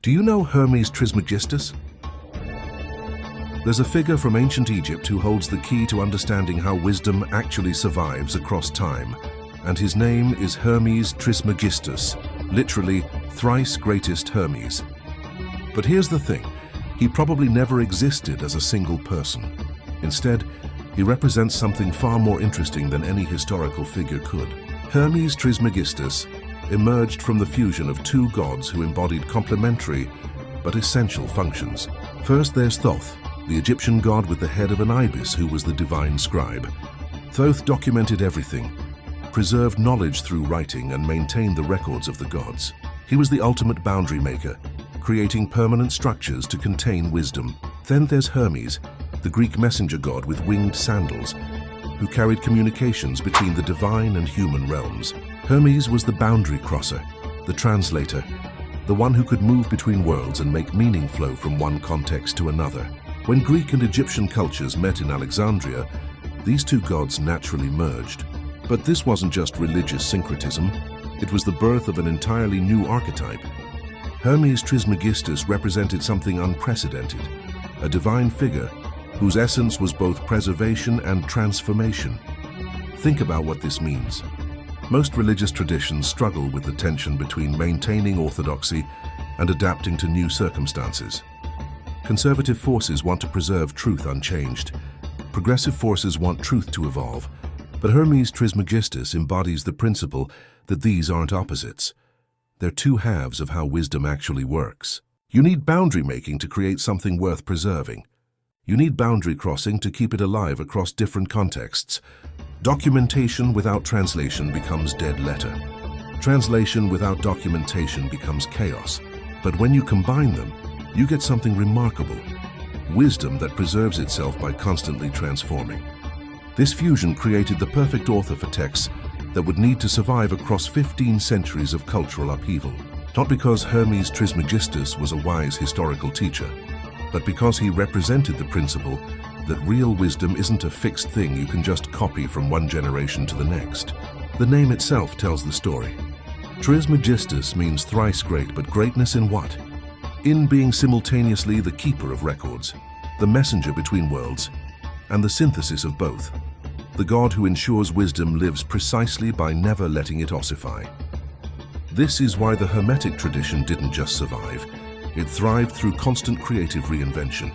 Do you know Hermes Trismegistus? There's a figure from ancient Egypt who holds the key to understanding how wisdom actually survives across time, and his name is Hermes Trismegistus, literally thrice-greatest Hermes. But here's the thing, he probably never existed as a single person. Instead, he represents something far more interesting than any historical figure could. Hermes Trismegistus emerged from the fusion of two gods who embodied complementary but essential functions. First, there's Thoth, the Egyptian god with the head of an ibis who was the divine scribe. Thoth documented everything, preserved knowledge through writing, and maintained the records of the gods. He was the ultimate boundary maker, creating permanent structures to contain wisdom. Then there's Hermes, the Greek messenger god with winged sandals, who carried communications between the divine and human realms. Hermes was the boundary crosser, the translator, the one who could move between worlds and make meaning flow from one context to another. When Greek and Egyptian cultures met in Alexandria, these two gods naturally merged. But this wasn't just religious syncretism, it was the birth of an entirely new archetype. Hermes Trismegistus represented something unprecedented, a divine figure whose essence was both preservation and transformation. Think about what this means. Most religious traditions struggle with the tension between maintaining orthodoxy and adapting to new circumstances. Conservative forces want to preserve truth unchanged. Progressive forces want truth to evolve. But Hermes Trismegistus embodies the principle that these aren't opposites. They're two halves of how wisdom actually works. You need boundary making to create something worth preserving. You need boundary crossing to keep it alive across different contexts. Documentation without translation becomes dead letter. Translation without documentation becomes chaos. But when you combine them, you get something remarkable. Wisdom that preserves itself by constantly transforming. This fusion created the perfect author for texts that would need to survive across 15 centuries of cultural upheaval. Not because Hermes Trismegistus was a wise historical teacher, but because he represented the principle that real wisdom isn't a fixed thing you can just copy from one generation to the next. The name itself tells the story. Trismegistus means thrice great, but greatness in what? In being simultaneously the keeper of records, the messenger between worlds, and the synthesis of both. The god who ensures wisdom lives precisely by never letting it ossify. This is why the Hermetic tradition didn't just survive. It thrived through constant creative reinvention.